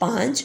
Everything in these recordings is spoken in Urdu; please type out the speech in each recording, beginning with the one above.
5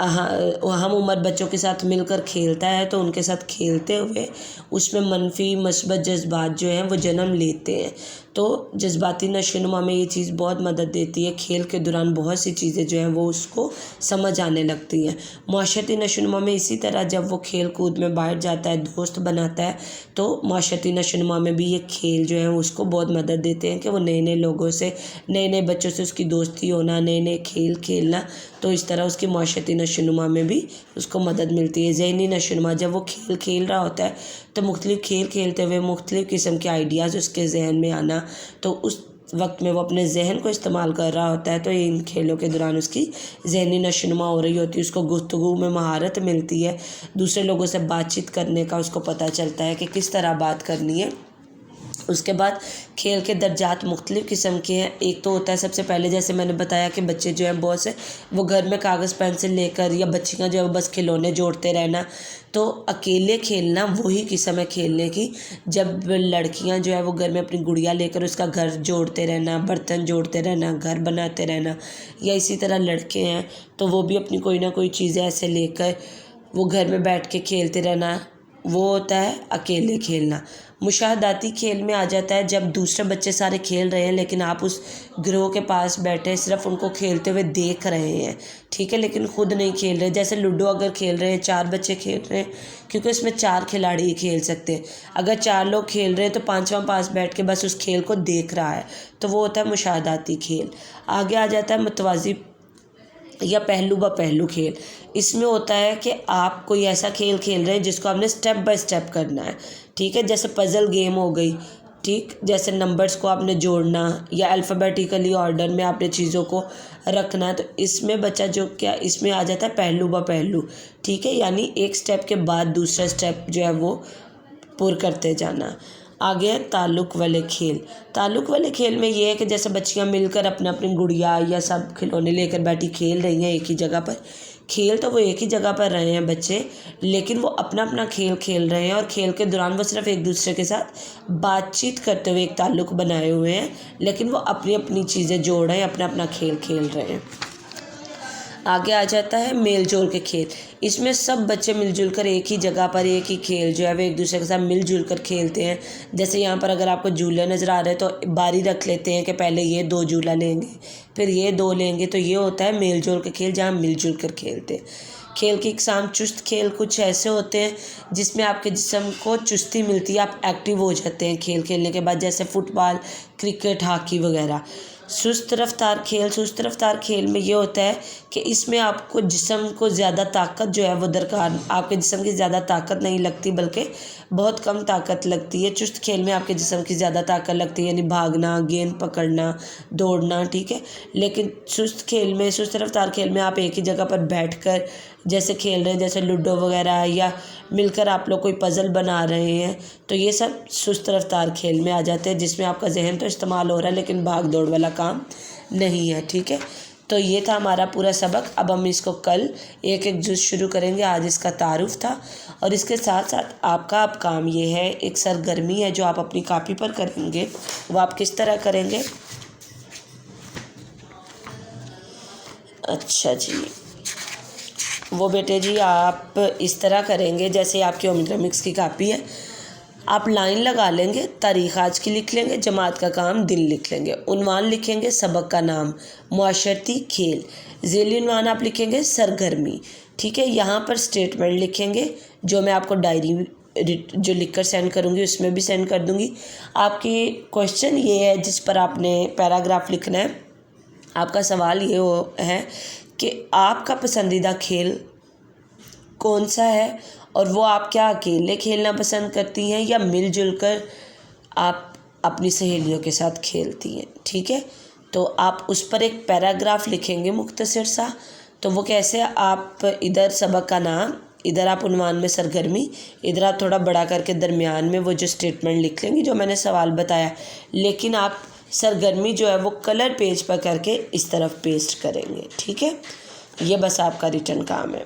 ہم عمر بچوں کے ساتھ مل کر کھیلتا ہے تو ان کے ساتھ کھیلتے ہوئے اس میں منفی مثبت جذبات جو ہیں وہ جنم لیتے ہیں۔ تو جذباتی نشو و نما میں یہ چیز بہت مدد دیتی ہے۔ کھیل کے دوران بہت سی چیزیں جو ہیں وہ اس کو سمجھ آنے لگتی ہیں۔ معاشرتی نشو و نما میں اسی طرح جب وہ کھیل کود میں باہر جاتا ہے، دوست بناتا ہے، تو معاشرتی نشو و نما میں بھی یہ کھیل جو ہیں اس کو بہت مدد دیتے ہیں کہ وہ نئے نئے لوگوں سے، نئے نئے بچوں سے اس کی دوستی ہونا، نئے نئے کھیل کھیلنا، تو اس طرح اس کی معاشرتی نشو و نما میں بھی اس کو مدد ملتی ہے۔ ذہنی نشو و نما، جب وہ کھیل کھیل رہا ہوتا ہے تو مختلف کھیل کھیلتے ہوئے مختلف قسم کے آئیڈیاز اس کے ذہن میں آنا، تو اس وقت میں وہ اپنے ذہن کو استعمال کر رہا ہوتا ہے، تو ان کھیلوں کے دوران اس کی ذہنی نشو و نما ہو رہی ہوتی ہے، اس کو گفتگو میں مہارت ملتی ہے، دوسرے لوگوں سے بات چیت کرنے کا اس کو پتہ چلتا ہے کہ کس طرح بات کرنی ہے۔ اس کے بعد کھیل کے درجات مختلف قسم کے ہیں۔ ایک تو ہوتا ہے سب سے پہلے، جیسے میں نے بتایا کہ بچے جو ہیں بہت سے وہ گھر میں کاغذ پینسل لے کر، یا بچیاں جو ہے بس کھلونے جوڑتے رہنا، تو اکیلے کھیلنا وہی قسم ہے کھیلنے کی۔ جب لڑکیاں جو ہے وہ گھر میں اپنی گڑیا لے کر اس کا گھر جوڑتے رہنا، برتن جوڑتے رہنا، گھر بناتے رہنا، یا اسی طرح لڑکے ہیں تو وہ بھی اپنی کوئی نہ کوئی چیزیں ایسے لے کر وہ گھر میں بیٹھ کے کھیلتے رہنا، وہ ہوتا ہے اکیلے کھیلنا۔ مشاہداتی کھیل میں آ جاتا ہے جب دوسرے بچے سارے کھیل رہے ہیں لیکن آپ اس گروہ کے پاس بیٹھے صرف ان کو کھیلتے ہوئے دیکھ رہے ہیں، ٹھیک ہے، لیکن خود نہیں کھیل رہے۔ جیسے لوڈو اگر کھیل رہے ہیں، 4 بچے کھیل رہے ہیں، کیونکہ اس میں 4 کھلاڑی ہی کھیل سکتے ہیں۔ اگر 4 لوگ کھیل رہے ہیں تو 5واں پاس بیٹھ کے بس اس کھیل کو دیکھ رہا ہے، تو وہ ہوتا ہے مشاہداتی کھیل۔ آگے آ جاتا ہے متوازی یا پہلو با پہلو کھیل۔ اس میں ہوتا ہے کہ آپ کوئی ایسا کھیل کھیل رہے ہیں جس کو آپ نے سٹیپ بائی سٹیپ کرنا ہے، ٹھیک ہے، جیسے پزل گیم ہو گئی، ٹھیک، جیسے نمبرز کو آپ نے جوڑنا یا الفابیٹیکلی آرڈر میں آپ نے چیزوں کو رکھنا ہے، تو اس میں بچہ جو کیا اس میں آ جاتا ہے پہلو با پہلو، ٹھیک ہے، یعنی ایک سٹیپ کے بعد دوسرا سٹیپ جو ہے وہ پر کرتے جانا۔ آگے ہے تعلق والے کھیل۔ تعلق والے کھیل میں یہ ہے کہ جیسے بچیاں مل کر اپنا اپنی گڑیا یا سب کھلونے لے کر بیٹھی کھیل رہی ہیں ایک ہی جگہ پر، کھیل تو وہ ایک ہی جگہ پر رہے ہیں بچے، لیکن وہ اپنا اپنا کھیل کھیل رہے ہیں، اور کھیل کے دوران وہ صرف ایک دوسرے کے ساتھ بات چیت کرتے ہوئے ایک تعلق بنائے ہوئے ہیں، لیکن وہ اپنی اپنی چیزیں جوڑ رہے ہیں، اپنا اپنا کھیل کھیل رہے ہیں۔ آگے آ جاتا ہے میل جول کے کھیل۔ اس میں سب بچے مل جل کر ایک ہی جگہ پر ایک ہی کھیل جو ہے وہ ایک دوسرے کے ساتھ مل جل کر کھیلتے ہیں۔ جیسے یہاں پر اگر آپ کو جھولے نظر آ رہے ہیں تو باری رکھ لیتے ہیں کہ پہلے یہ 2 جھولا لیں گے، پھر یہ 2 لیں گے، تو یہ ہوتا ہے میل جول کے کھیل جہاں مل جل کر کھیلتے ہیں۔ کھیل کی اقسام: چست کھیل کچھ ایسے ہوتے ہیں جس میں آپ کے جسم کو چستی ملتی ہے، آپ ایکٹیو ہو جاتے ہیں کھیل کھیلنے کے بعد، جیسے فٹ بال، کرکٹ، ہاکی وغیرہ۔ سست رفتار کھیل: سست رفتار کھیل میں یہ ہوتا ہے کہ اس میں آپ کو جسم کو زیادہ طاقت جو ہے وہ درکار، آپ کے جسم کی زیادہ طاقت نہیں لگتی بلکہ بہت کم طاقت لگتی ہے۔ چست کھیل میں آپ کے جسم کی زیادہ طاقت لگتی ہے، یعنی بھاگنا، گیند پکڑنا، دوڑنا، ٹھیک ہے، لیکن سست کھیل میں، سست رفتار کھیل میں آپ ایک ہی جگہ پر بیٹھ کر جیسے کھیل رہے ہیں، جیسے لوڈو وغیرہ، یا مل کر آپ لوگ کوئی پزل بنا رہے ہیں، تو یہ سب سست رفتار کھیل میں آ جاتے ہیں، جس میں آپ کا ذہن تو استعمال ہو رہا ہے لیکن بھاگ دوڑ والا کام نہیں ہے، ٹھیک ہے۔ تو یہ تھا ہمارا پورا سبق۔ اب ہم اس کو کل ایک ایک جز شروع کریں گے۔ آج اس کا تعارف تھا، اور اس کے ساتھ ساتھ آپ کا اب کام یہ ہے، ایک سرگرمی ہے جو آپ اپنی کاپی پر کریں گے، وہ آپ کس طرح کریں گے؟ اچھا جی، وہ بیٹے جی آپ اس طرح کریں گے، جیسے آپ کی اومیٹرمکس کی کاپی ہے، آپ لائن لگا لیں گے، تاریخ آج کی لکھ لیں گے، جماعت کا کام دن لکھ لیں گے، عنوان لکھیں گے سبق کا نام معاشرتی کھیل، ذیلی عنوان آپ لکھیں گے سرگرمی، ٹھیک ہے، یہاں پر سٹیٹمنٹ لکھیں گے جو میں آپ کو ڈائری جو لکھ کر سینڈ کروں گی اس میں بھی سینڈ کر دوں گی۔ آپ کی کوشچن یہ ہے جس پر آپ نے پیراگراف لکھنا ہے، آپ کا سوال یہ ہے کہ آپ کا پسندیدہ کھیل کون سا ہے، اور وہ آپ کیا اکیلے کھیلنا پسند کرتی ہیں یا مل جل کر آپ اپنی سہیلیوں کے ساتھ کھیلتی ہیں، ٹھیک ہے۔ تو آپ اس پر ایک پیراگراف لکھیں گے مختصر سا، تو وہ کیسے، آپ ادھر سبق کا نام، ادھر آپ عنوان میں سرگرمی، ادھر آپ تھوڑا بڑا کر کے درمیان میں وہ جو سٹیٹمنٹ لکھ لیں گے جو میں نے سوال بتایا، لیکن آپ سرگرمی جو ہے وہ کلر پیج پر کر کے اس طرف پیسٹ کریں گے، ٹھیک ہے۔ یہ بس آپ کا ریٹن کام ہے۔